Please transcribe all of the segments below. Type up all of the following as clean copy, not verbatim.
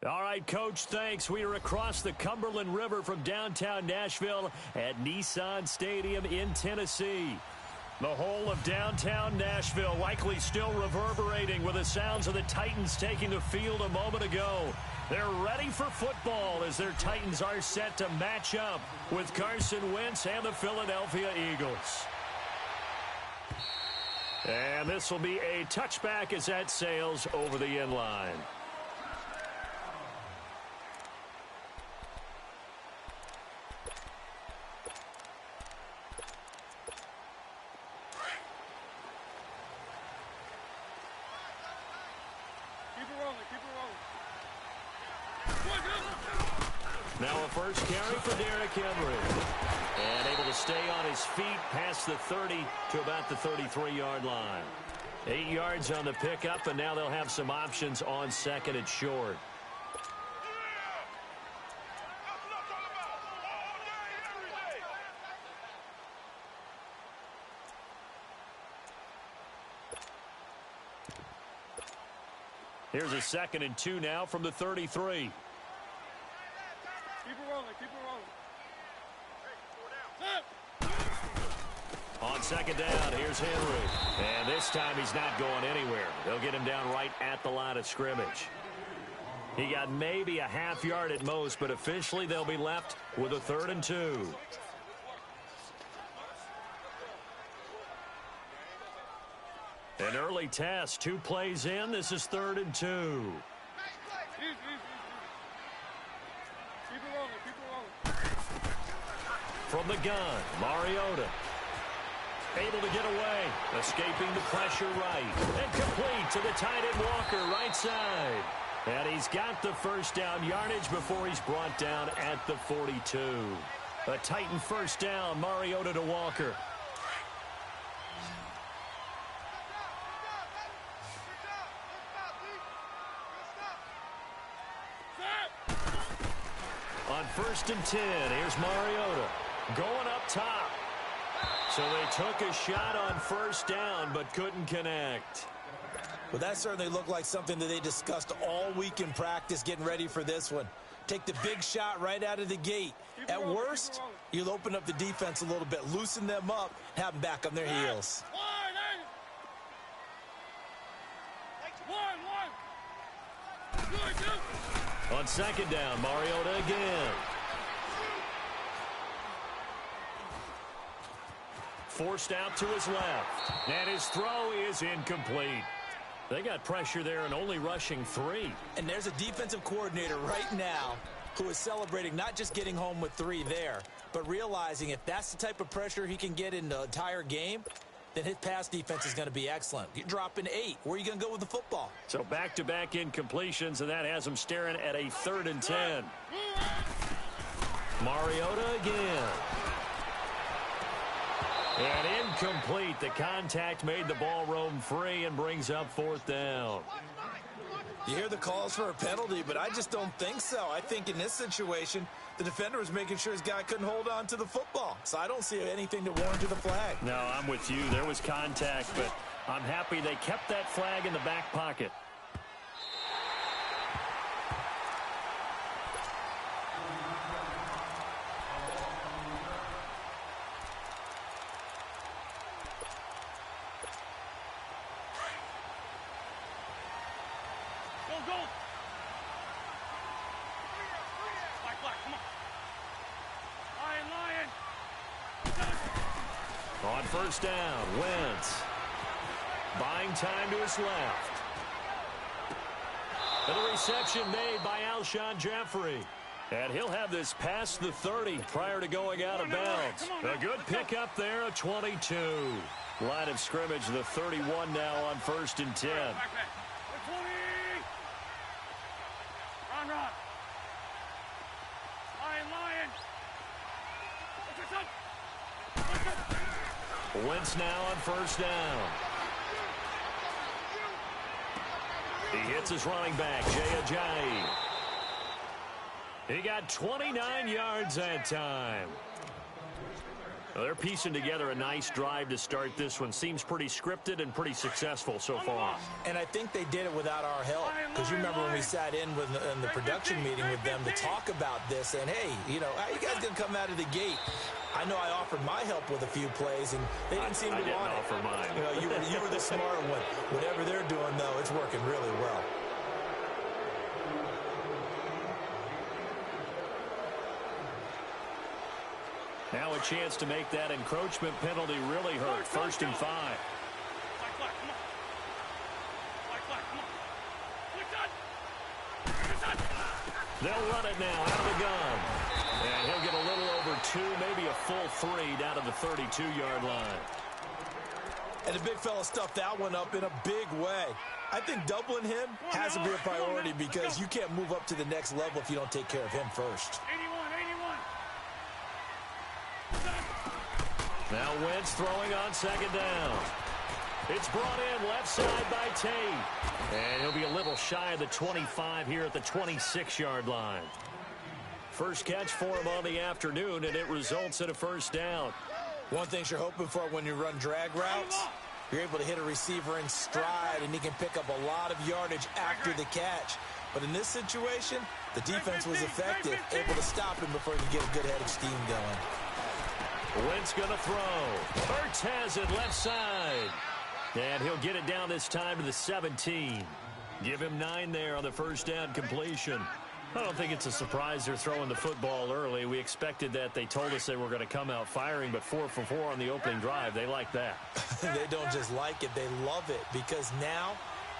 All right, Coach, thanks. We are across the Cumberland River from downtown Nashville at Nissan Stadium in Tennessee. The whole of downtown Nashville likely still reverberating with the sounds of the Titans taking the field a moment ago. They're ready for football as their Titans are set to match up with Carson Wentz and the Philadelphia Eagles. And this will be a touchback as that sails over the end line. Now a first carry for Derrick Henry. And able to stay on his feet past the 30 to about the 33-yard line. 8 yards on the pickup, and now they'll have some options on second and short. Here's a 2nd and 2 now from the 33. Keep it rolling, keep it rolling. On second down, here's Henry. And this time he's not going anywhere. They'll get him down right at the line of scrimmage. He got maybe a half yard at most, but officially they'll be left with a 3rd and 2. An early test, 2 plays in. This is 3rd and 2. Keep it rolling, keep it rolling. From the gun, Mariota. Able to get away. Escaping the pressure right. And complete to the tight end Walker, right side. And he's got the first down yardage before he's brought down at the 42. A Titan first down, Mariota to Walker. On 1st and 10, here's Mariota going up top. So they took a shot on first down but couldn't connect. Well, that certainly looked like something that they discussed all week in practice getting ready for this one. Take the big shot right out of the gate. At worst, you'll open up the defense a little bit, loosen them up, have them back on their heels. On second down, Mariota again. Forced out to his left. And his throw is incomplete. They got pressure there and only rushing 3. And there's a defensive coordinator right now who is celebrating not just getting home with 3 there, but realizing if that's the type of pressure he can get in the entire game, then his pass defense is going to be excellent. You're dropping 8. Where are you going to go with the football? So back-to-back incompletions, and that has them staring at a 3rd and 10. Mariota again. And incomplete. The contact made the ball roam free and brings up 4th down. You hear the calls for a penalty, but I just don't think so. I think in this situation, the defender was making sure his guy couldn't hold on to the football. So I don't see anything to warrant the flag. No, I'm with you. There was contact, but I'm happy they kept that flag in the back pocket. On first down, Wentz. Buying time to his left. And the reception made by Alshon Jeffrey. And he'll have this past the 30 prior to going out of bounds. A good pickup there, a 22. Line of scrimmage, the 31 now on 1st and 10. Wentz now on first down. He hits his running back, Jay Ajayi. He got 29 yards that time. Well, they're piecing together a nice drive to start this one. Seems pretty scripted and pretty successful so far. And I think they did it without our help. Because you remember when we sat in the production meeting with them to talk about this. And, hey, you know, how you guys going to come out of the gate? I know I offered my help with a few plays, and they didn't seem to want it. I didn't offer mine. You know, you were the smart one. Whatever they're doing, though, it's working really well. Now a chance to make that encroachment penalty really hurt. 1st and 5. They'll run it now out of the gun. And he'll get a little over 2, maybe a full 3 down to the 32-yard line. And the big fella stuffed that one up in a big way. I think doubling him has to be a priority because you can't move up to the next level if you don't take care of him first. Now Wentz throwing on 2nd down. It's brought in left side by Tate. And he'll be a little shy of the 25 here at the 26-yard line. First catch for him on the afternoon, and it results in a 1st down. One thing you're hoping for when you run drag routes, you're able to hit a receiver in stride, and he can pick up a lot of yardage after the catch. But in this situation, the defense was effective, able to stop him before he could get a good head of steam going. Wentz going to throw. Ertz has it left side. And he'll get it down this time to the 17. Give him 9 there on the 1st down completion. I don't think it's a surprise they're throwing the football early. We expected that. They told us they were going to come out firing, but 4 for 4 on the opening drive. They like that. They don't just like it. They love it because now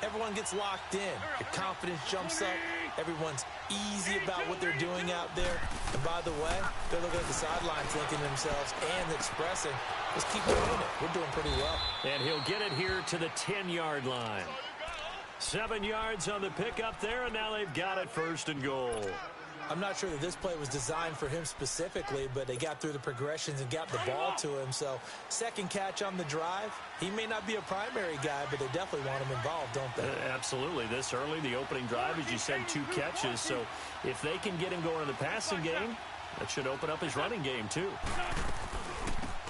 everyone gets locked in. The confidence jumps up. Everyone's easy about what they're doing out there. And by the way, they're looking at the sidelines thinking to themselves and expressing, let's keep doing it. We're doing pretty well. And he'll get it here to the 10-yard line. 7 yards on the pickup there, and now they've got it 1st and goal. I'm not sure that this play was designed for him specifically, but they got through the progressions and got the ball to him. So 2nd catch on the drive. He may not be a primary guy, but they definitely want him involved, don't they? Absolutely. This early, the opening drive, as you said, 2 catches. So if they can get him going in the passing game, that should open up his running game too.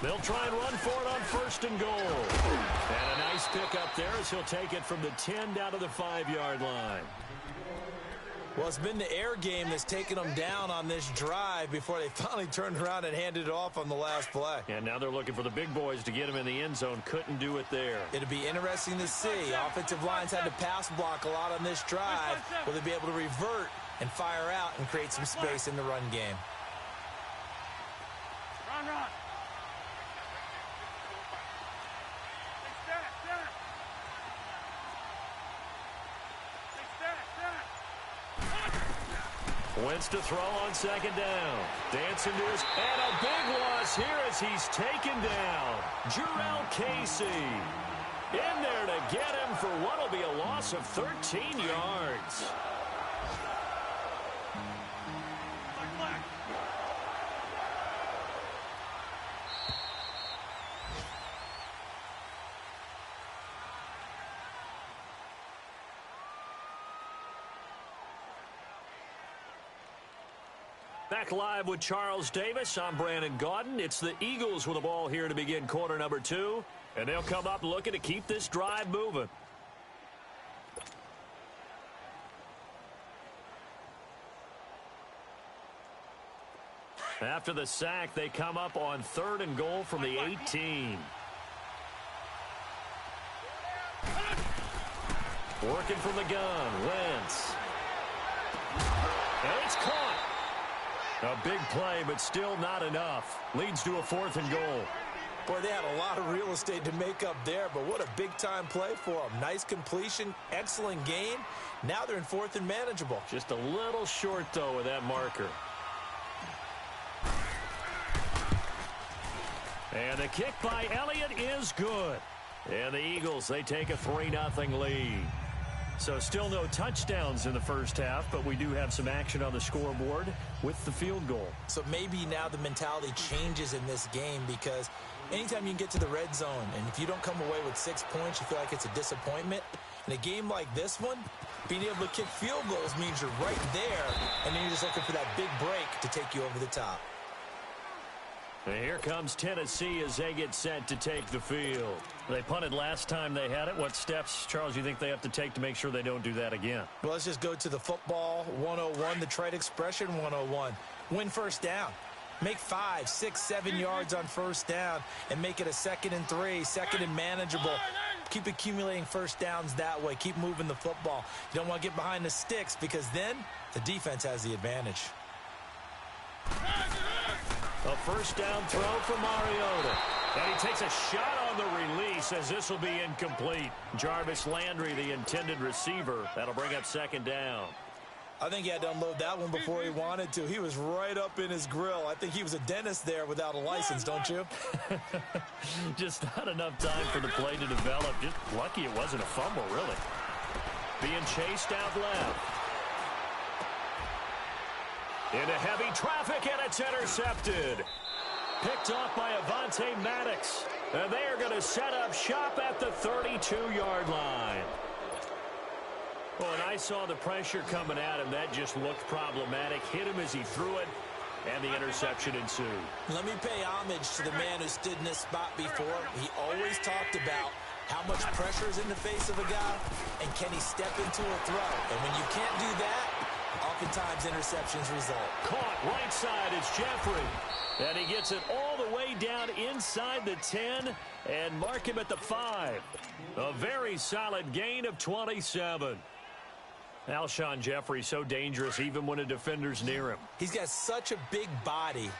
They'll try and run for it on 1st and goal. And a nice pickup there as he'll take it from the 10 down to the 5-yard line. Well, it's been the air game that's taken them down on this drive before they finally turned around and handed it off on the last play. And now they're looking for the big boys to get him in the end zone. Couldn't do it there. It'll be interesting to see. Offensive lines had to pass block a lot on this drive. Will they be able to revert and fire out and create some space in the run game? Run. Wentz to throw on 2nd down. Dancing to his... And a big loss here as he's taken down. Jurrell Casey in there to get him for what will be a loss of 13 yards. Back live with Charles Davis. I'm Brandon Gaudin. It's the Eagles with the ball here to begin quarter number 2. And they'll come up looking to keep this drive moving. After the sack, they come up on 3rd and goal from the 18. Working from the gun, Wentz. And it's caught. A big play, but still not enough. Leads to a 4th and goal. Boy, they had a lot of real estate to make up there, but what a big-time play for them. Nice completion, excellent gain. Now they're in 4th and manageable. Just a little short, though, with that marker. And the kick by Elliott is good. And the Eagles, they take a 3-0 lead. So still no touchdowns in the first half, but we do have some action on the scoreboard with the field goal. So maybe now the mentality changes in this game because anytime you can get to the red zone, and if you don't come away with 6 points, you feel like it's a disappointment. In a game like this one, being able to kick field goals means you're right there, and then you're just looking for that big break to take you over the top. And here comes Tennessee as they get set to take the field. They punted last time they had it. What steps, Charles, you think they have to take to make sure they don't do that again? Well, let's just go to the football 101, the trade expression 101. Win first down. Make 5, 6, 7 yards on first down and make it a 2nd and 3, 2nd and manageable. Keep accumulating first downs that way. Keep moving the football. You don't want to get behind the sticks because then the defense has the advantage. A first down throw for Mariota. And he takes a shot on the release as this will be incomplete. Jarvis Landry, the intended receiver. That'll bring up 2nd down. I think he had to unload that one before he wanted to. He was right up in his grill. I think he was a dentist there without a license, don't you? Just not enough time for the play to develop. Just lucky it wasn't a fumble, really. Being chased out left. Into heavy traffic, and it's intercepted. Picked off by Avonte Maddox. And they are going to set up shop at the 32-yard line. Well, and I saw the pressure coming at him. That just looked problematic. Hit him as he threw it, and the interception ensued. Let me pay homage to the man who stood in this spot before. He always talked about how much pressure is in the face of a guy, and can he step into a throw. And when you can't do that, oftentimes interceptions result. Caught right side is Jeffrey. And he gets it all the way down inside the 10 and mark him at the 5. A very solid gain of 27. Alshon Jeffrey so dangerous even when a defender's near him. He's got such a big body,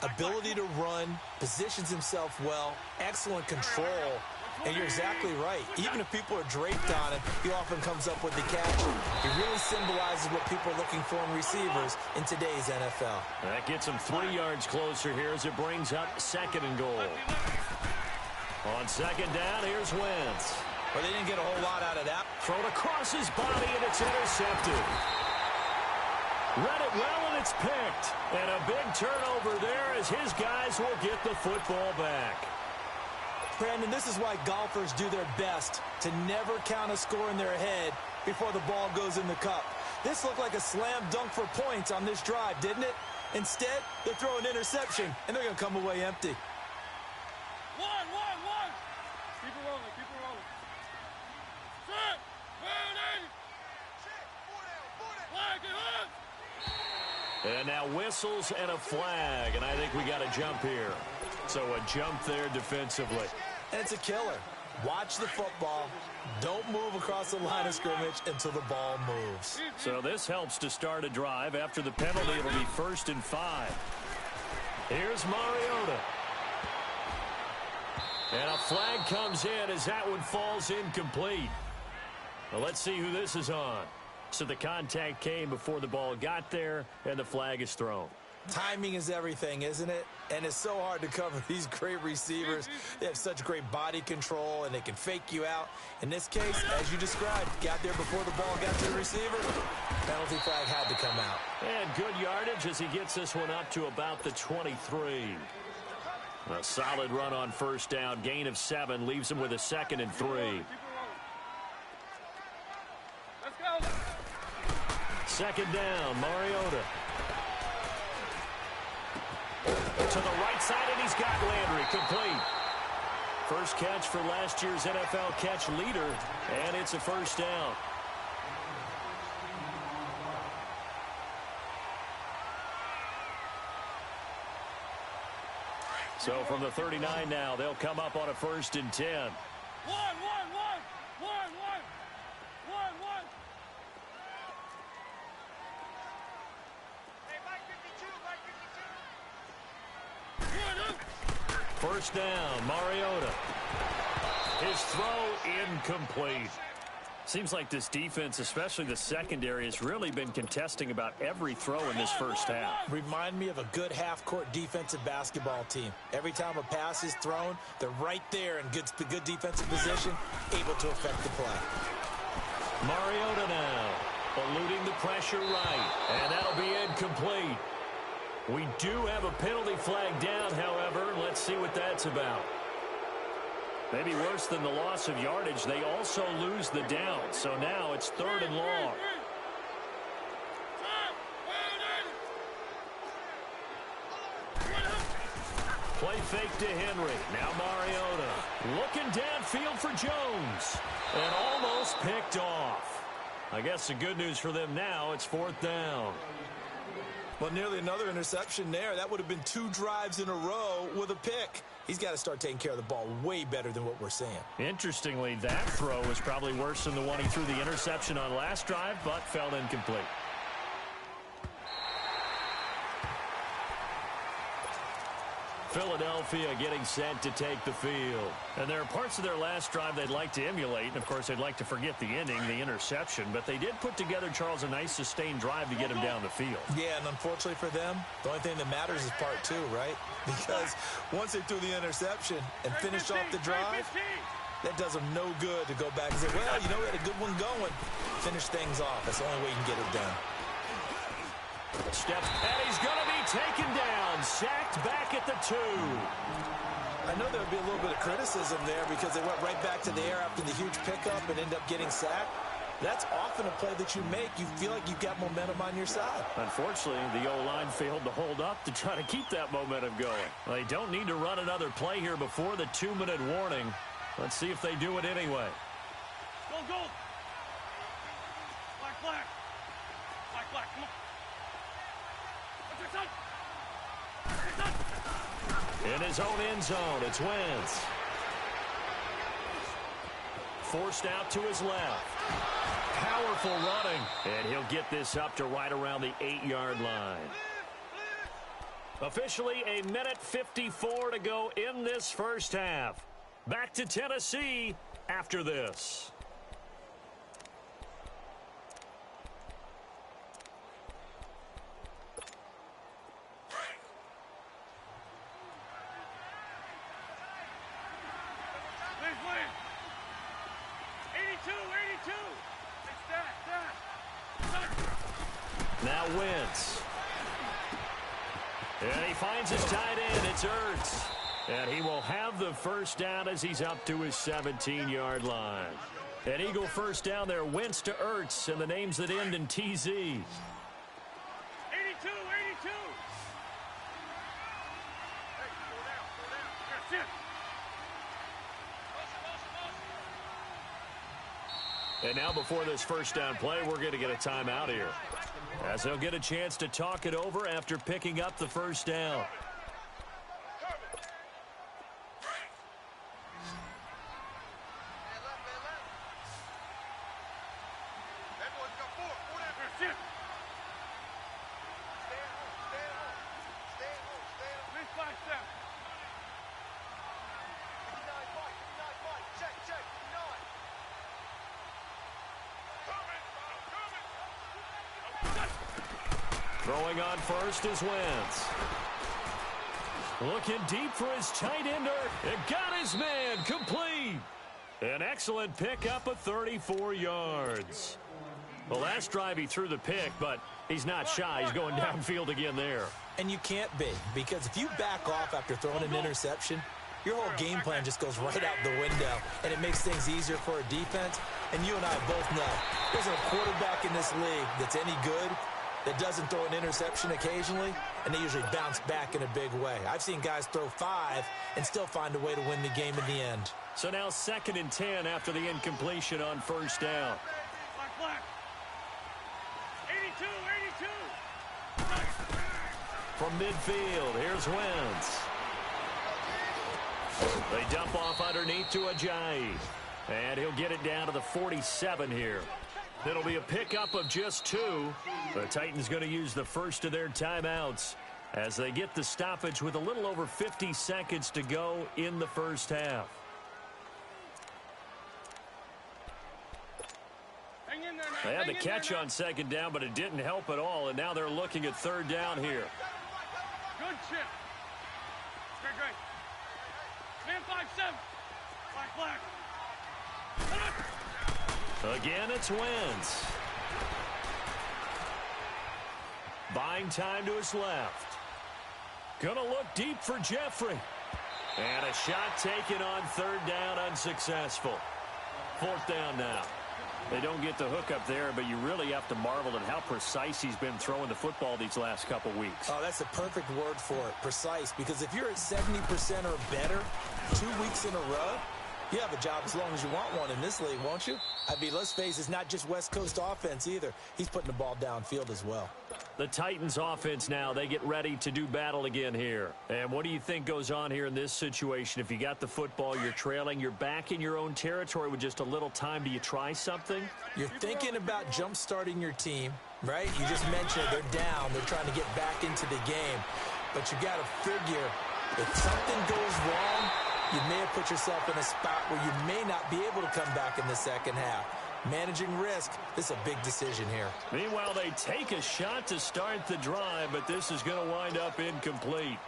ability to run, positions himself well, excellent control. And you're exactly right. Even if people are draped on him, he often comes up with the catch. He really symbolizes what people are looking for in receivers in today's NFL. That gets him 3 yards closer here as it brings up 2nd and goal. On 2nd down, here's Wentz. Well, they didn't get a whole lot out of that. Thrown across his body, and it's intercepted. Read it well, and it's picked. And a big turnover there as his guys will get the football back. Brandon, this is why golfers do their best to never count a score in their head before the ball goes in the cup. This looked like a slam dunk for points on this drive, didn't it? Instead, they throw an interception, and they're going to come away empty. One. Keep it rolling. Set. And now whistles and a flag, and I think we got a jump here. So a jump there defensively. And it's a killer. Watch the football. Don't move across the line of scrimmage until the ball moves. So this helps to start a drive. After the penalty, it'll be 1st and 5. Here's Mariota. And a flag comes in as that one falls incomplete. Well, let's see who this is on. So the contact came before the ball got there, and the flag is thrown. Timing is everything, isn't it? And it's so hard to cover these great receivers. They have such great body control, and they can fake you out. In this case, as you described, got there before the ball got to the receiver. Penalty flag had to come out. And good yardage as he gets this one up to about the 23. A solid run on first down. Gain of 7 leaves him with a 2nd and 3. Let's go. 2nd down, Mariota. To the right side, and he's got Landry complete. First catch for last year's NFL catch leader, and it's a first down. So from the 39 now, they'll come up on a 1st and 10. One. First down, Mariota. His throw incomplete. Seems like this defense, especially the secondary, has really been contesting about every throw in this first half. Remind me of a good half-court defensive basketball team. Every time a pass is thrown, they're right there in good defensive position, able to affect the play. Mariota now, eluding the pressure right, and that'll be incomplete. We do have a penalty flag down, however. Let's see what that's about. Maybe worse than the loss of yardage, they also lose the down. So now it's 3rd and long. to Henry. Now Mariota looking downfield for Jones. And almost picked off. I guess the good news for them now, it's 4th down. Well, nearly another interception there. That would have been 2 drives in a row with a pick. He's got to start taking care of the ball way better than what we're seeing. Interestingly, that throw was probably worse than the one he threw the interception on last drive, but fell incomplete. Philadelphia getting set to take the field. And there are parts of their last drive they'd like to emulate. And, of course, they'd like to forget the ending, the interception. But they did put together, Charles, a nice sustained drive to get him down the field. Yeah, and unfortunately for them, the only thing that matters is part 2, right? Because once they threw the interception and finished off the drive, that does them no good to go back and say, well, you know, we had a good one going. Finish things off. That's the only way you can get it done. Steps, and he's going to be taken down. Sacked back at the 2. I know there would be a little bit of criticism there because they went right back to the air after the huge pickup and end up getting sacked. That's often a play that you make. You feel like you've got momentum on your side. Unfortunately, the O-line failed to hold up to try to keep that momentum going. Well, they don't need to run another play here before the 2-minute warning. Let's see if they do it anyway. Go, go. Black, black. Black, black. Come on. What's your son? In his own end zone, it's Wentz. Forced out to his left. Powerful running. And he'll get this up to right around the 8-yard line. Officially, 1:54 to go in this first half. Back to Tennessee after this. Now Wentz. And he finds his tight end. It's Ertz. And he will have the first down as he's up to his 17-yard line. An Eagle first down there. Wentz to Ertz, and the names that end in TZ. 82, 82. Hey, slow down, slow down. Here, sit. And now before this first down play, we're going to get a timeout here, as they'll get a chance to talk it over after picking up the first down. Throwing on first is Wentz. Looking deep for his tight ender. It got his man complete. An excellent pickup of 34 yards. The last drive he threw the pick, but he's not shy. He's going downfield again there. And you can't be, because if you back off after throwing an interception, your whole game plan just goes right out the window, and it makes things easier for a defense. And you and I both know there's a quarterback in this league that's any good that doesn't throw an interception occasionally, and they usually bounce back in a big way. I've seen guys throw 5 and still find a way to win the game in the end. So now 2nd and 10 after the incompletion on first down. Black, black. 82, 82. From midfield, here's Wentz. They dump off underneath to Ajayi. And he'll get it down to the 47 here. It'll be a pickup of just 2. The Titans going to use the first of their timeouts as they get the stoppage with a little over 50 seconds to go in the first half. Hang in there, They had the catch on 2nd down, but it didn't help at all, and now they're looking at 3rd down here. Good chip. Great, great. Man 5-7. Black, black. Again, it's Wentz. Buying time to his left. Gonna look deep for Jeffrey. And a shot taken on 3rd down, unsuccessful. 4th down now. They don't get the hook up there, but you really have to marvel at how precise he's been throwing the football these last couple weeks. Oh, that's the perfect word for it, precise, because if you're at 70% or better 2 weeks in a row, you have a job as long as you want one in this league, won't you? I mean, let's face it, it's not just West Coast offense either. He's putting the ball downfield as well. The Titans offense now, they get ready to do battle again here. And what do you think goes on here in this situation? If you got the football, you're trailing, you're back in your own territory with just a little time. Do you try something? You're thinking about jump-starting your team, right? You just mentioned they're down. They're trying to get back into the game. But you got to figure if something goes wrong, you may have put yourself in a spot where you may not be able to come back in the second half. Managing risk, this is a big decision here. Meanwhile, they take a shot to start the drive, but this is going to wind up incomplete.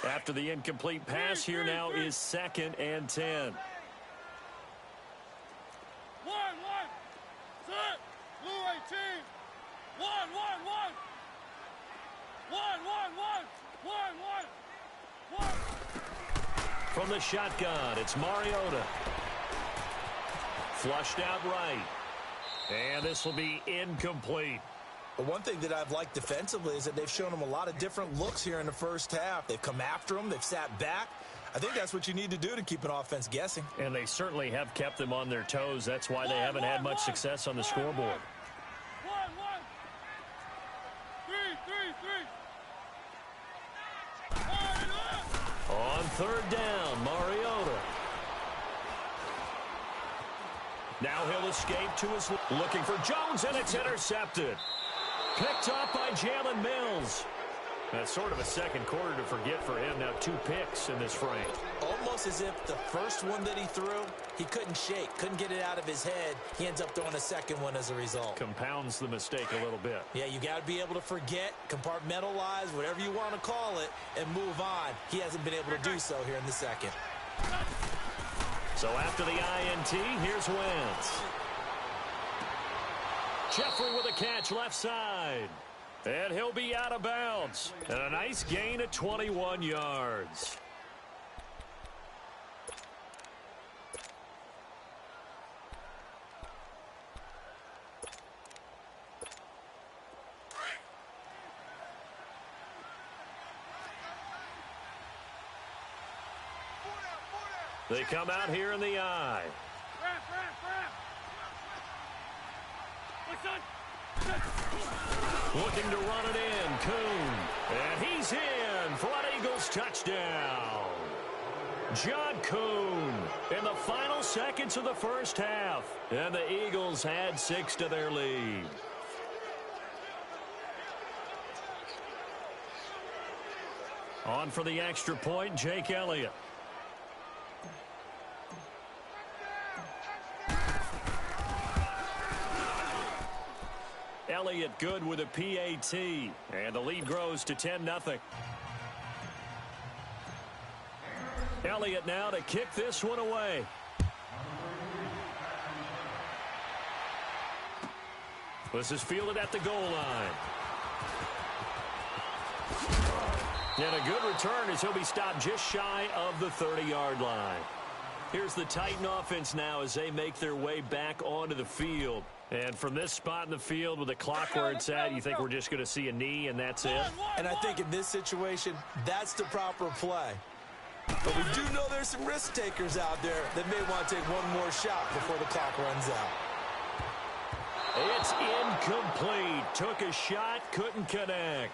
After the incomplete pass, here now is 2nd and 10. From the shotgun, it's Mariota. Flushed out right. And this will be incomplete. But one thing that I've liked defensively is that they've shown them a lot of different looks here in the first half. They've come after them. They've sat back. I think that's what you need to do to keep an offense guessing. And they certainly have kept them on their toes. That's why they haven't had much success on the scoreboard. On 3rd down, Mariota. Now he'll escape to his looking for Jones, and it's intercepted. Picked off by Jalen Mills. That's sort of a second quarter to forget for him. Now 2 picks in this frame. Almost as if the first one that he threw, he couldn't shake, couldn't get it out of his head. He ends up throwing a second one as a result. Compounds the mistake a little bit. Yeah, you got to be able to forget, compartmentalize, whatever you want to call it, and move on. He hasn't been able to do so here in the second. So after the INT, here's Wentz. Jeffrey with a catch left side. And he'll be out of bounds. And a nice gain of 21 yards. They come out here in the eye. Looking to run it in, Kuhn. And he's in for an Eagles touchdown. John Kuhn in the final seconds of the first half. And the Eagles add 6 to their lead. On for the extra point, Jake Elliott. Elliott good with a PAT, and the lead grows to 10-0. Elliott now to kick this one away. This is fielded at the goal line. And a good return as he'll be stopped just shy of the 30-yard line. Here's the Titan offense now as they make their way back onto the field. And from this spot in the field with the clock where it's at, you think we're just going to see a knee and that's it? And I think in this situation, that's the proper play. But we do know there's some risk takers out there that may want to take one more shot before the clock runs out. It's incomplete. Took a shot, couldn't connect.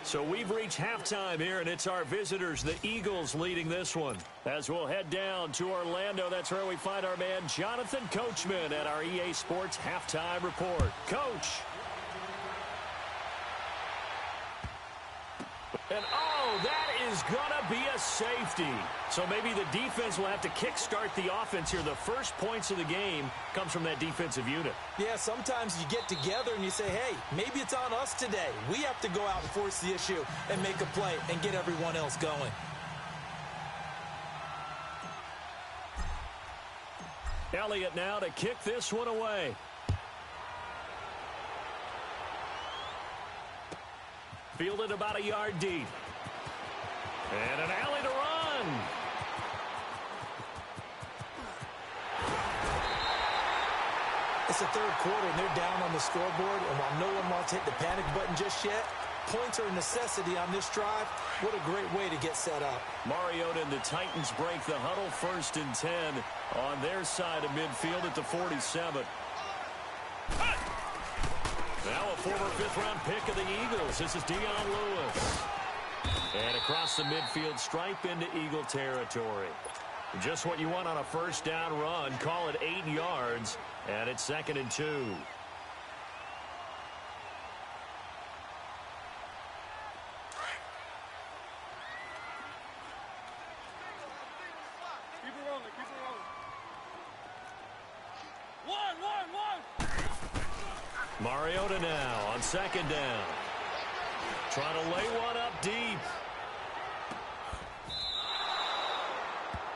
So we've reached halftime here, and it's our visitors, the Eagles, leading this one. As we'll head down to Orlando, that's where we find our man Jonathan Coachman at our EA Sports Halftime Report. Coach. And, oh, that is going to be a safety. So maybe the defense will have to kickstart the offense here. The first points of the game comes from that defensive unit. Yeah, sometimes you get together and you say, hey, maybe it's on us today. We have to go out and force the issue and make a play and get everyone else going. Elliott now to kick this one away. fielded about a yard deep. And an alley to run. It's the third quarter, and they're down on the scoreboard. And while no one wants to hit the panic button just yet, points are a necessity on this drive. What a great way to get set up. Mariota and the Titans break the huddle, 1st and 10 on their side of midfield at the 47. Now a former 5th-round pick of the Eagles. This is Dion Lewis. And across the midfield stripe into Eagle territory. Just what you want on a first down run. Call it 8 yards. And it's 2nd and 2. Keep it rolling, keep it rolling. One. Mariota now on 2nd down. Trying to lay one up deep.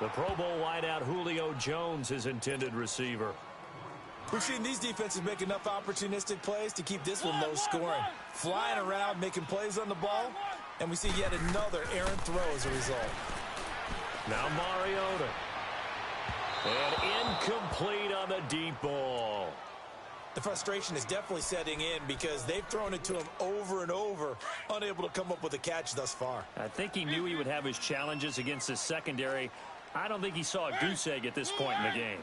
The Pro Bowl wideout Julio Jones, his intended receiver. We've seen these defenses make enough opportunistic plays to keep this one low scoring. Flying around, making plays on the ball, and we see yet another errant throw as a result. Now Mariota. And incomplete on the deep ball. The frustration is definitely setting in because they've thrown it to him over and over, unable to come up with a catch thus far. I think he knew he would have his challenges against his secondary. I don't think he saw a goose egg at this point in the game.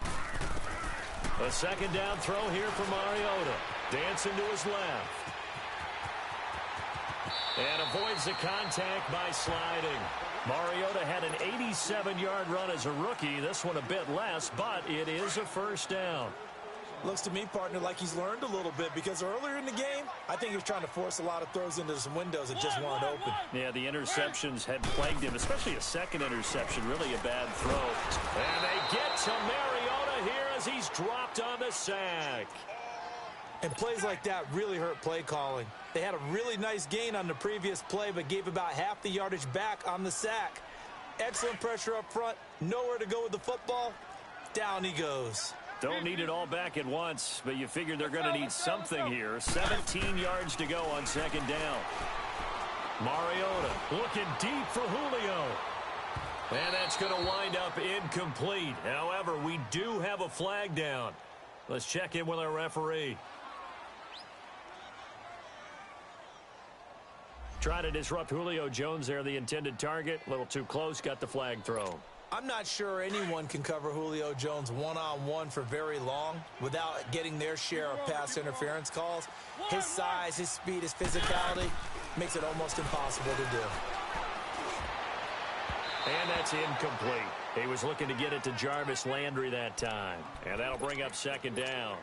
A 2nd down throw here for Mariota. Dancing to his left. And avoids the contact by sliding. Mariota had an 87-yard run as a rookie. This one a bit less, but it is a 1st down. Looks to me, partner, like he's learned a little bit because earlier in the game, I think he was trying to force a lot of throws into some windows that just weren't open. Yeah, the interceptions had plagued him, especially a second interception, really a bad throw. And they get to Mariota here as he's dropped on the sack. And plays like that really hurt play calling. They had a really nice gain on the previous play, but gave about half the yardage back on the sack. Excellent pressure up front, nowhere to go with the football. Down he goes. Don't need it all back at once, but you figure they're going to need something here. 17 yards to go on 2nd down. Mariota looking deep for Julio. And that's going to wind up incomplete. However, we do have a flag down. Let's check in with our referee. Trying to disrupt Julio Jones there, the intended target. A little too close, got the flag thrown. I'm not sure anyone can cover Julio Jones one-on-one for very long without getting their share of pass interference calls. His size, his speed, his physicality makes it almost impossible to do. And that's incomplete. He was looking to get it to Jarvis Landry that time. And that'll bring up 2nd down.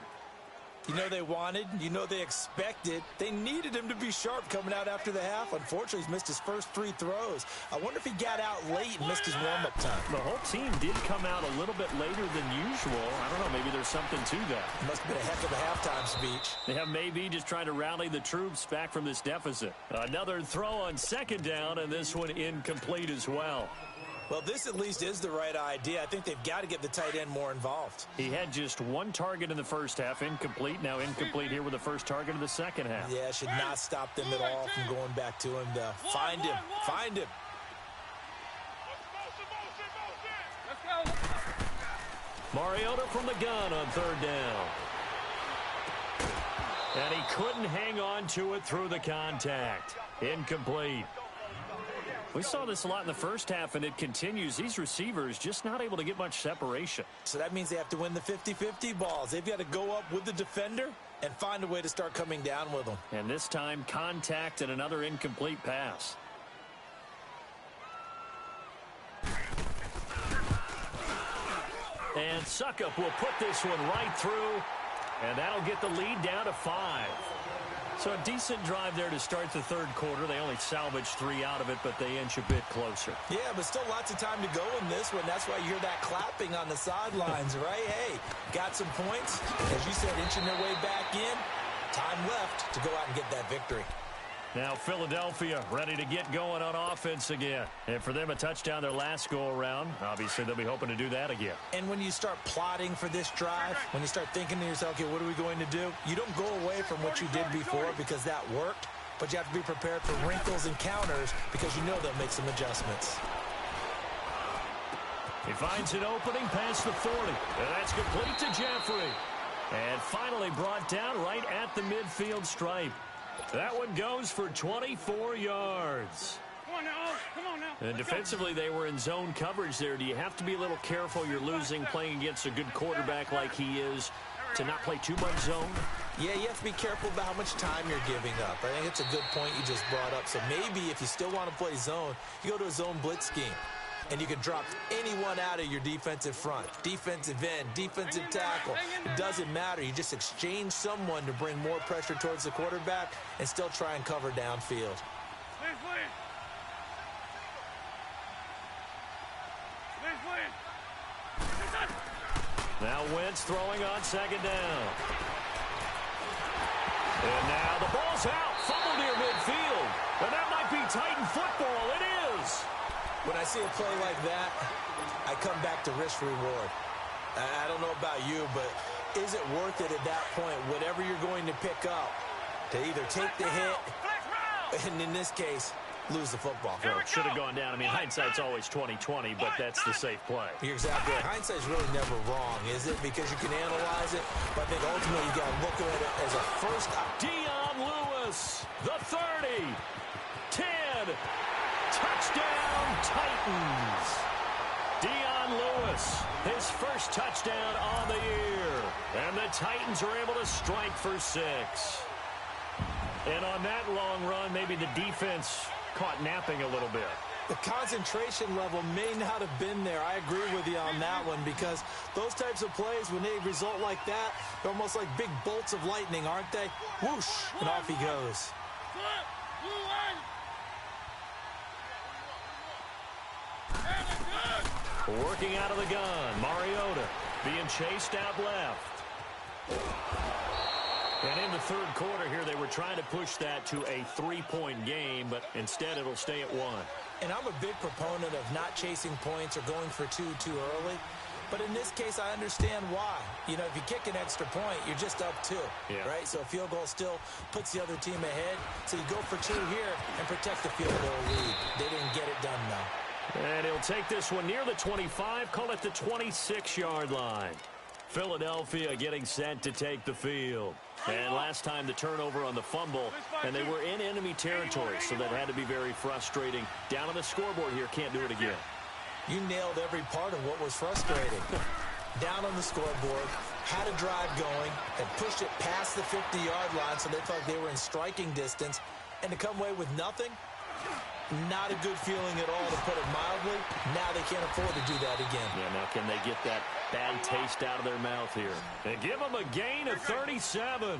You know they wanted, you know they expected. They needed him to be sharp coming out after the half. Unfortunately, he's missed his first 3 throws. I wonder if he got out late and missed his warm-up time. The whole team did come out a little bit later than usual. I don't know, maybe there's something to that. Must have been a heck of a halftime speech. Yeah, maybe just trying to rally the troops back from this deficit. Another throw on 2nd down, and this one incomplete as well. Well, this at least is the right idea. I think they've got to get the tight end more involved. He had just 1 target in the first half, incomplete. Now incomplete here with the first target of the second half. Yeah, should not stop them at all from going back to him to find him. Find him. Let's go. Mariota from the gun on 3rd down. And he couldn't hang on to it through the contact. Incomplete. We saw this a lot in the first half, and it continues. These receivers just not able to get much separation. So that means they have to win the 50-50 balls. They've got to go up with the defender and find a way to start coming down with them. And this time, contact and another incomplete pass. And Suckup will put this one right through, and that'll get the lead down to 5. So a decent drive there to start the 3rd quarter. They only salvaged 3 out of it, but they inch a bit closer. Yeah, but still lots of time to go in this one. That's why you hear that clapping on the sidelines, right? Hey, got some points. As you said, inching their way back in. Time left to go out and get that victory. Now Philadelphia ready to get going on offense again. And for them, a touchdown their last go-around. Obviously, they'll be hoping to do that again. And when you start plotting for this drive, when you start thinking to yourself, okay, what are we going to do? You don't go away from what you did before because that worked. but you have to be prepared for wrinkles and counters because you know they'll make some adjustments. He finds an opening past the 40. And that's complete to Jeffrey. And finally brought down right at the midfield stripe. That one goes for 24 yards. Come on now. Come on now. And defensively, they were in zone coverage there. Do you have to be a little careful? You're losing playing against a good quarterback like he is to not play too much zone? Yeah, you have to be careful about how much time you're giving up. I think it's a good point you just brought up. So maybe if you still want to play zone, you go to a zone blitz scheme. And you can drop anyone out of your defensive front. Defensive end, defensive tackle. It doesn't matter. You just exchange someone to bring more pressure towards the quarterback and still try and cover downfield. Now Wentz throwing on second down. And now the ball's out. Fumble near midfield. And that might be Titan football. It is. When I see a play like that, I come back to risk reward. I don't know about you, but is it worth it at that point, whatever you're going to pick up, to either take the hit, and in this case, lose the football? Well, it should have gone down. I mean, hindsight's always 20/20, but that's the safe play. You're exactly right. Hindsight's really never wrong, is it? Because you can analyze it, but I think ultimately you got to look at it as a first. Dion Lewis, the 30, 10, touchdown Titans. Dion Lewis, his first touchdown on the year. And the Titans are able to strike for 6. And on that long run, maybe the defense caught napping a little bit. The concentration level may not have been there. I agree with you on that one because those types of plays, when they result like that, they're almost like big bolts of lightning, aren't they? Whoosh, and off he goes. Working out of the gun, Mariota being chased out left. And in the third quarter here, they were trying to push that to a 3-point game, but instead it'll stay at 1. And I'm a big proponent of not chasing points or going for 2 too early. But in this case, I understand why. You know, if you kick an extra point, you're just up 2, right? So a field goal still puts the other team ahead. So you go for 2 here and protect the field goal lead. They didn't get it done, though. And he'll take this one near the 25, call it the 26-yard line. Philadelphia getting set to take the field. And last time the turnover on the fumble, and they were in enemy territory, so that had to be very frustrating. Down on the scoreboard here, can't do it again. You nailed every part of what was frustrating. Down on the scoreboard, had a drive going, and pushed it past the 50-yard line so they thought they were in striking distance, and to come away with nothing, not a good feeling at all, to put it mildly. Now they can't afford to do that again. Yeah, now can they get that bad taste out of their mouth here? And give them a gain of 37.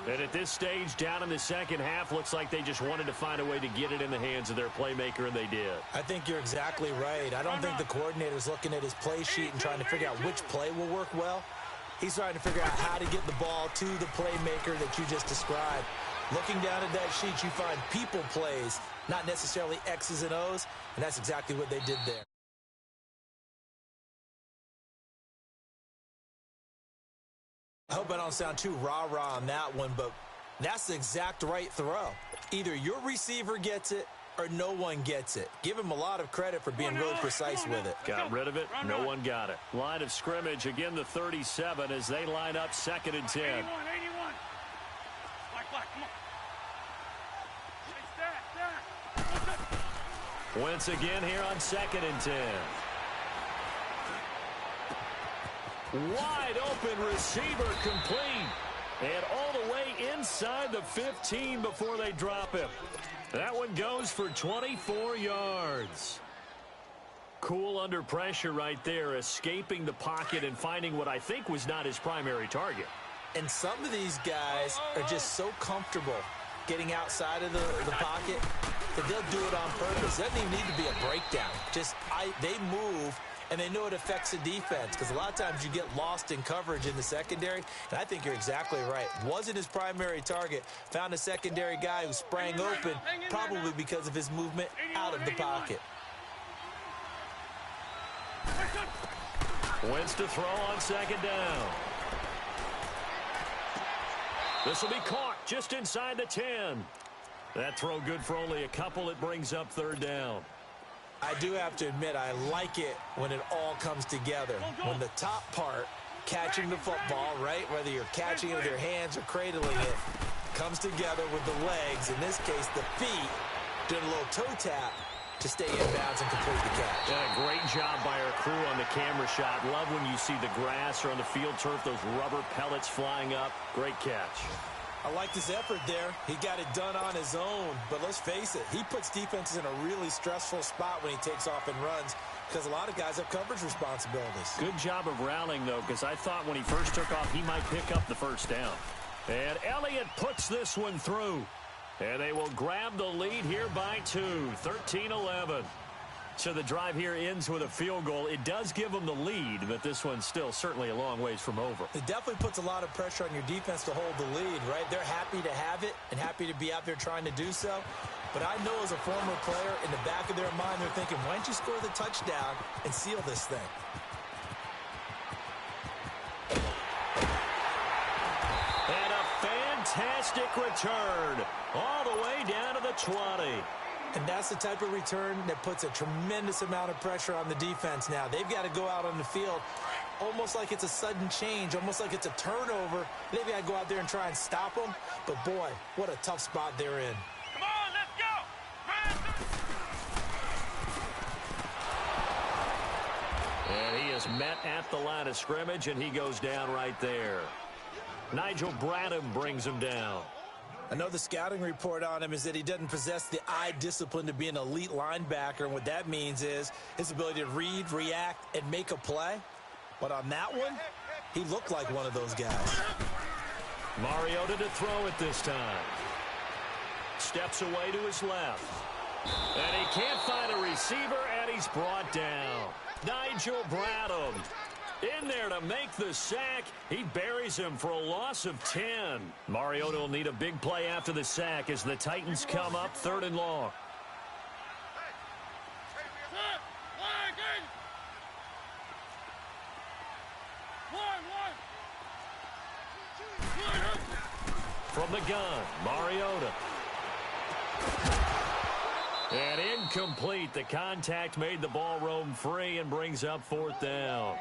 And at this stage, down in the second half, looks like they just wanted to find a way to get it in the hands of their playmaker, and they did. I think you're exactly right. I don't think the coordinator's looking at his play sheet and trying to figure out which play will work well. He's trying to figure out how to get the ball to the playmaker that you just described. Looking down at that sheet, you find people plays, not necessarily X's and O's, and that's exactly what they did there. I hope I don't sound too rah-rah on that one, but that's the exact right throw. Either your receiver gets it or no one gets it. Give him a lot of credit for being really precise with it. Got rid of it. No one got it. Line of scrimmage, again the 37 as they line up 2nd and 10. 81. Come on. Wentz again here on 2nd and 10. Wide open receiver complete. And all the way inside the 15 before they drop him. That one goes for 24 yards. Cool under pressure right there, escaping the pocket and finding what I think was not his primary target. And some of these guys are just so comfortable getting outside of the pocket that they'll do it on purpose. It doesn't even need to be a breakdown. They move, and they know it affects the defense because a lot of times you get lost in coverage in the secondary, and I think you're exactly right. Wasn't his primary target. Found a secondary guy who sprang open, probably because of his movement out of the pocket. Wentz to throw on 2nd down. This will be caught just inside the 10. That throw good for only a couple. It brings up third down. I do have to admit, I like it when it all comes together. When the top part, catching the football, right, whether you're catching it with your hands or cradling it, comes together with the legs, in this case the feet, doing a little toe tap to stay in bounds and complete the catch. And a great job by our crew on the camera shot. Love when you see the grass or on the field turf, those rubber pellets flying up. Great catch. I liked his effort there. He got it done on his own. But let's face it, he puts defenses in a really stressful spot when he takes off and runs because a lot of guys have coverage responsibilities. Good job of rallying, though, because I thought when he first took off, he might pick up the first down. And Elliott puts this one through. And they will grab the lead here by 2, 13-11. So the drive here ends with a field goal. It does give them the lead, but this one's still certainly a long ways from over. It definitely puts a lot of pressure on your defense to hold the lead, right? They're happy to have it and happy to be out there trying to do so. But I know as a former player, in the back of their mind, they're thinking, why don't you score the touchdown and seal this thing? And a fantastic return all the way down to the 20. And that's the type of return that puts a tremendous amount of pressure on the defense now. They've got to go out on the field almost like it's a sudden change, almost like it's a turnover. They've got to go out there and try and stop them. But, boy, what a tough spot they're in. Come on, let's go. And he is met at the line of scrimmage, and he goes down right there. Nigel Bradham brings him down. I know the scouting report on him is that he doesn't possess the eye discipline to be an elite linebacker, and what that means is his ability to read, react, and make a play. But on that one, he looked like one of those guys. Mariota to throw it this time. Steps away to his left. And he can't find a receiver, and he's brought down. Nigel Bradham in there to make the sack. He buries him for a loss of 10. Mariota will need a big play after the sack as the Titans come up 3rd and long. From the gun, Mariota. And incomplete. The contact made the ball roam free and brings up 4th down.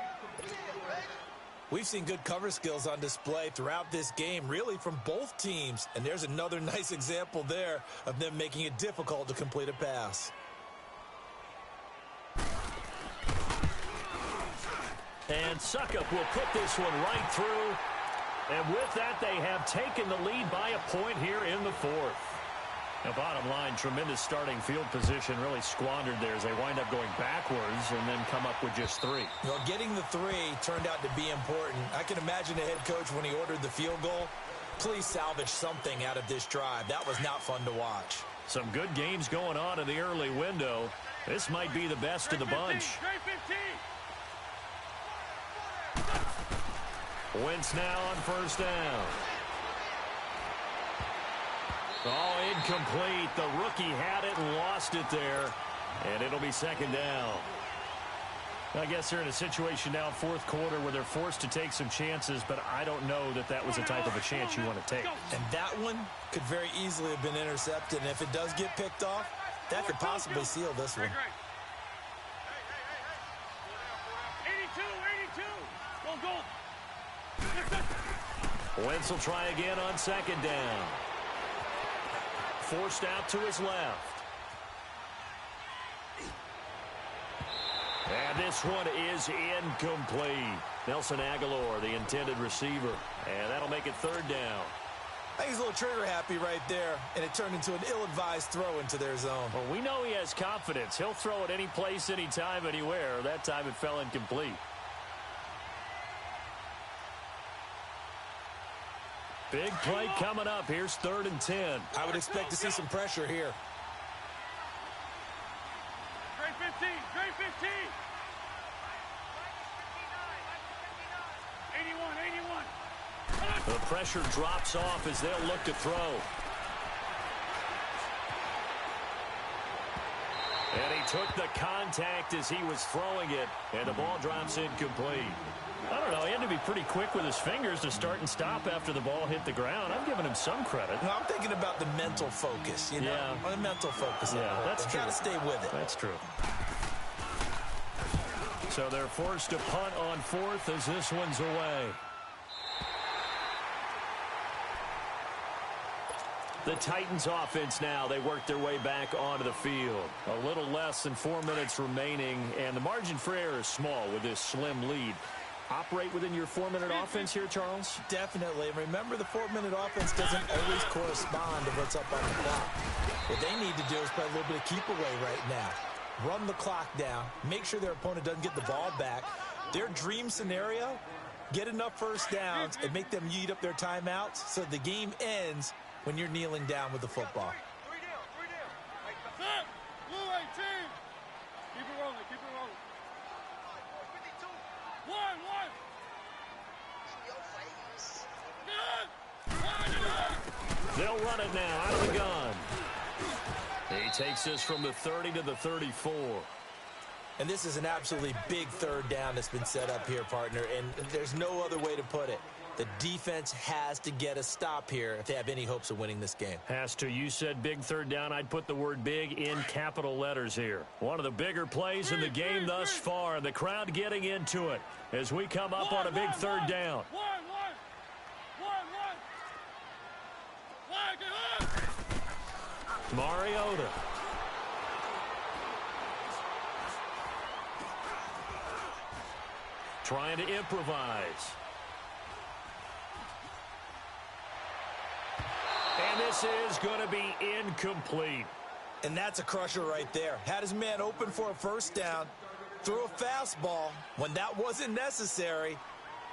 We've seen good cover skills on display throughout this game, really from both teams. And there's another nice example there of them making it difficult to complete a pass. And Suckup will put this one right through. And with that, they have taken the lead by a point here in the 4th. Now, bottom line, tremendous starting field position, really squandered there as they wind up going backwards and then come up with just 3. Well, getting the 3 turned out to be important. I can imagine the head coach when he ordered the field goal. Please salvage something out of this drive. That was not fun to watch. Some good games going on in the early window. This might be the best of the bunch. Wentz now on 1st down. Oh, incomplete. The rookie had it and lost it there. And it'll be 2nd down. I guess they're in a situation now, 4th quarter, where they're forced to take some chances, but I don't know that that was the type of a chance you want to take. And that one could very easily have been intercepted. And if it does get picked off, that could possibly seal this one. 82. Wentz will try again on 2nd down. Forced out to his left. And this one is incomplete. Nelson Aguilar, the intended receiver. And that'll make it 3rd down. I think he's a little trigger happy right there, and it turned into an ill-advised throw into their zone. Well, we know he has confidence. He'll throw it any place, anytime, anywhere. That time it fell incomplete. Big play coming up. Here's 3rd and 10. I would expect to see some pressure here. Grade 15. Grade 15. 81. The pressure drops off as they'll look to throw. And he took the contact as he was throwing it, and the ball drops incomplete. I don't know. He had to be pretty quick with his fingers to start and stop after the ball hit the ground. I'm giving him some credit. No, I'm thinking about the mental focus, you know? Yeah. The mental focus. Yeah, that's true. Got to stay with it. That's true. So they're forced to punt on fourth as this one's away. The Titans offense now, they work their way back onto the field. A little less than 4 minutes remaining, and the margin for error is small with this slim lead. Operate within your 4-minute offense here, Charles? Definitely. And remember, the 4-minute offense doesn't always correspond to what's up on the clock. What they need to do is play a little bit of keep away right now. Run the clock down. Make sure their opponent doesn't get the ball back. Their dream scenario, get enough first downs and make them eat up their timeouts so the game ends when you're kneeling down with the football. Three down. Set. Blue 18. Keep it rolling. Keep it rolling. 52. 1. Good. They'll run it now out of the gun. He takes this from the 30 to the 34. And this is an absolutely big third down that's been set up here, partner, and there's no other way to put it. The defense has to get a stop here if they have any hopes of winning this game. Has to. You said big third down. I'd put the word big in capital letters here. One of the bigger plays in the game thus far. The crowd getting into it as we come up on a big third down. One. Flag it up. Mariota. Trying to improvise. And this is going to be incomplete. And that's a crusher right there. Had his man open for a first down, threw a fastball when that wasn't necessary,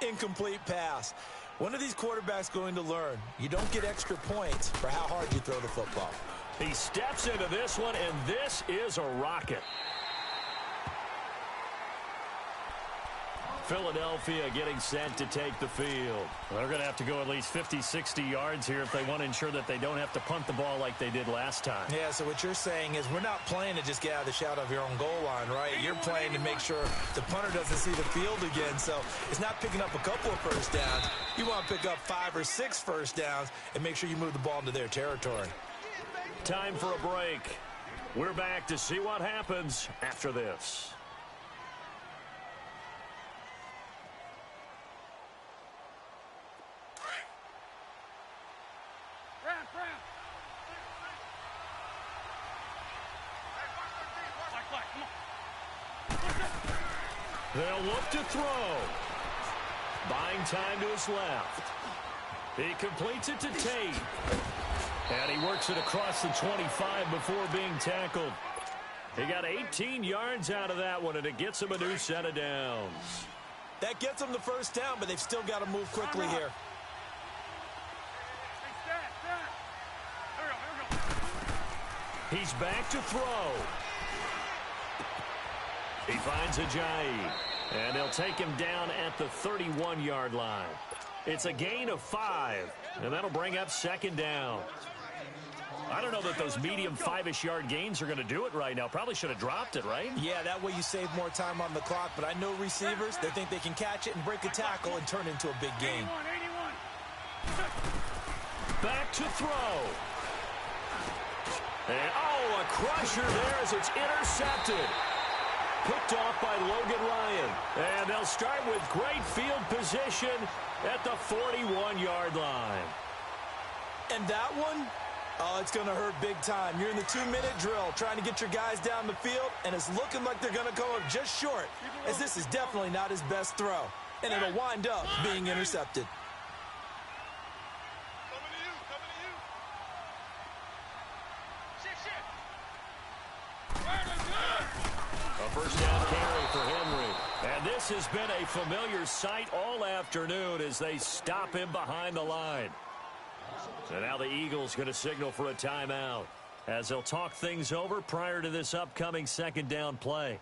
incomplete pass. One of these quarterbacks going to learn, you don't get extra points for how hard you throw the football. He steps into this one, and this is a rocket. Philadelphia getting set to take the field. They're going to have to go at least 50, 60 yards here if they want to ensure that they don't have to punt the ball like they did last time. Yeah, so what you're saying is we're not playing to just get out of the shadow of your own goal line, right? You're playing to make sure the punter doesn't see the field again. So it's not picking up a couple of first downs. You want to pick up 5 or 6 first downs and make sure you move the ball into their territory. Time for a break. We're back to see what happens after this. They'll look to throw. Buying time to his left. He completes it to Tate. And he works it across the 25 before being tackled. He got 18 yards out of that one, and it gets him a new set of downs. That gets them the first down, but they've still got to move quickly here. He's back to throw. He finds Ajayi, and they'll take him down at the 31-yard line. It's a gain of 5, and that'll bring up second down. I don't know that those medium 5-ish yard gains are going to do it right now. Probably should have dropped it, right? Yeah, that way you save more time on the clock, but I know receivers, they think they can catch it and break a tackle and turn it into a big gain. 81. Back to throw. And, oh, a crusher there as it's intercepted. Picked off by Logan Ryan. And they'll start with great field position at the 41-yard line. And that one, oh, it's going to hurt big time. You're in the 2-minute drill trying to get your guys down the field, and it's looking like they're going to come up just short, as this is definitely not his best throw. And it'll wind up being intercepted. A first down carry for Henry. And this has been a familiar sight all afternoon as they stop him behind the line. So now the Eagles going to signal for a timeout as they'll talk things over prior to this upcoming second down play.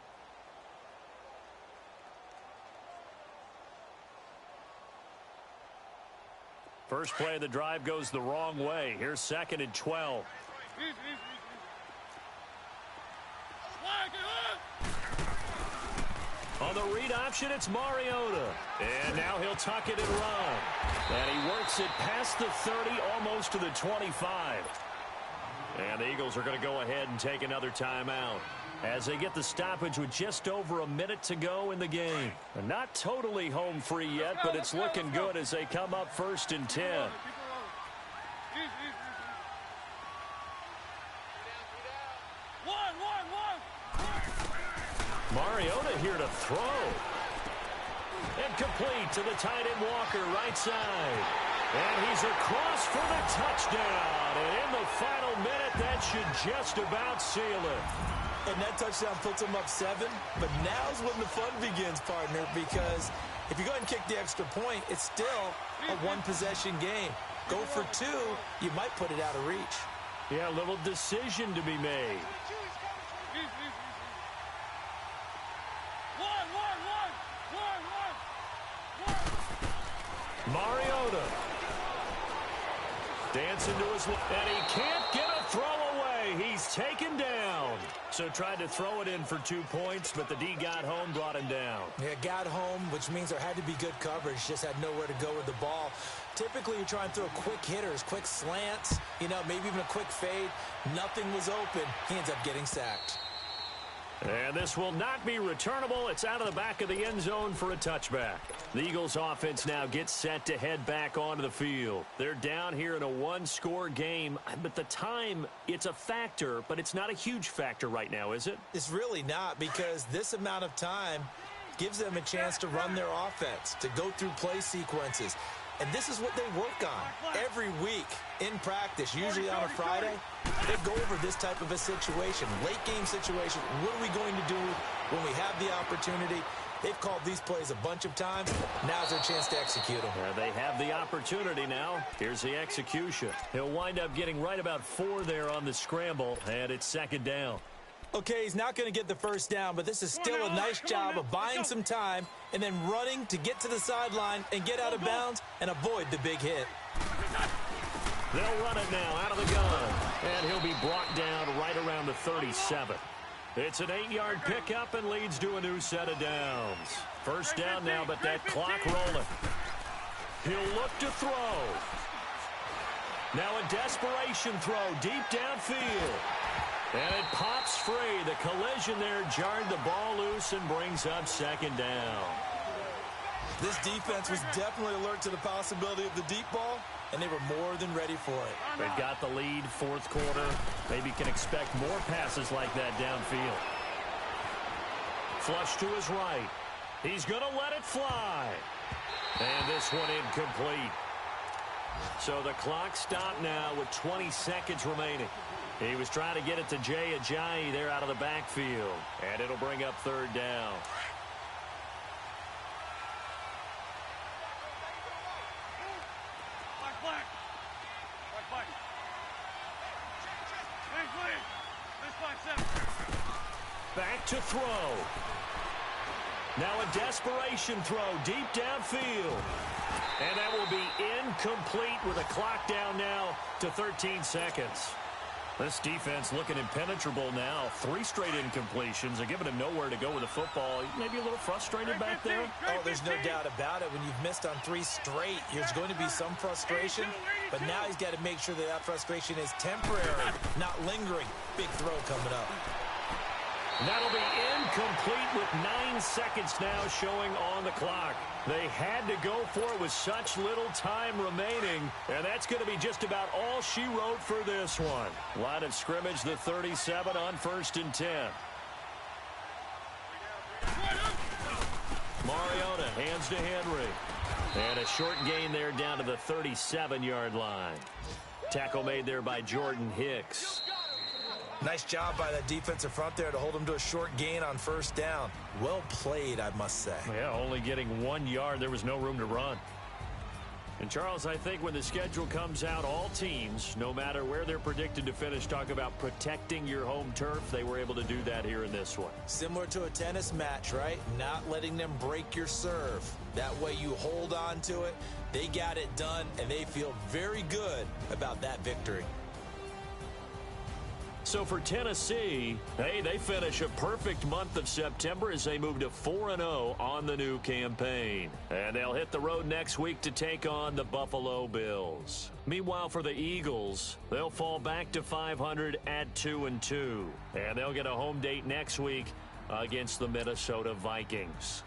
First play of the drive goes the wrong way. Here's 2nd and 12. On the read option, it's Mariota. And now he'll tuck it and run. And he works it past the 30, almost to the 25. And the Eagles are going to go ahead and take another timeout as they get the stoppage with just over a minute to go in the game. And not totally home free yet, but it's looking good as they come up 1st and 10. Mariota here to throw. And complete to the tight end Walker, right side. And he's across for the touchdown. And in the final minute, that should just about seal it. And that touchdown puts them up 7. But now's when the fun begins, partner, because if you go ahead and kick the extra point, it's still a one-possession game. Go for 2, you might put it out of reach. Yeah, a little decision to be made. Mariota. Dancing to his left, and he can't get a throw away. He's taken down. So tried to throw it in for 2 points, but the D got home, brought him down. Yeah, got home, which means there had to be good coverage. Just had nowhere to go with the ball. Typically, you try and throw quick hitters, quick slants, maybe even a quick fade. Nothing was open. He ends up getting sacked. And this will not be returnable. It's out of the back of the end zone for a touchback. The Eagles offense now gets set to head back onto the field. They're down here in a one-score game, but the time, it's a factor, but it's not a huge factor right now, is it? It's really not, because this amount of time gives them a chance to run their offense, to go through play sequences. And this is what they work on every week in practice, usually on a Friday. They go over this type of a situation, late-game situation. What are we going to do when we have the opportunity? They've called these plays a bunch of times. Now's their chance to execute them. They have the opportunity now. Here's the execution. He'll wind up getting right about 4 there on the scramble, and it's 2nd down. Okay, he's not going to get the first down, but this is still a nice job of buying some time and then running to get to the sideline and get out of bounds and avoid the big hit. They'll run it now out of the gun, and he'll be brought down right around the 37. It's an 8-yard pickup and leads to a new set of downs. First down now, but that clock rolling. He'll look to throw. Now a desperation throw deep downfield. And it pops free. The collision there jarred the ball loose and brings up 2nd down. This defense was definitely alert to the possibility of the deep ball, and they were more than ready for it. They've got the lead, 4th quarter. Maybe can expect more passes like that downfield. Flush to his right. He's going to let it fly. And this one incomplete. So the clock stopped now with 20 seconds remaining. He was trying to get it to Jay Ajayi there out of the backfield. And it'll bring up 3rd down. Back to throw. Now a desperation throw deep downfield. And that will be incomplete with a clock down now to 13 seconds. This defense looking impenetrable now. 3 straight incompletions. They're giving him nowhere to go with the football. Maybe a little frustrated back there. Oh, there's no doubt about it. When you've missed on 3 straight, there's going to be some frustration. But now he's got to make sure that that frustration is temporary, not lingering. Big throw coming up. That'll be incomplete with 9 seconds now showing on the clock. They had to go for it with such little time remaining, and that's going to be just about all she wrote for this one. Line of scrimmage, the 37 on 1st and 10. Mariota hands to Henry. And a short gain there down to the 37-yard line. Tackle made there by Jordan Hicks. Nice job by that defensive front there to hold him to a short gain on 1st down. Well played, I must say. Yeah, only getting 1 yard. There was no room to run. And, Charles, I think when the schedule comes out, all teams, no matter where they're predicted to finish, talk about protecting your home turf. They were able to do that here in this one. Similar to a tennis match, right? Not letting them break your serve. That way you hold on to it. They got it done, and they feel very good about that victory. So for Tennessee, hey, they finish a perfect month of September as they move to 4-0 on the new campaign. And they'll hit the road next week to take on the Buffalo Bills. Meanwhile, for the Eagles, they'll fall back to 500 at 2-2. And they'll get a home date next week against the Minnesota Vikings.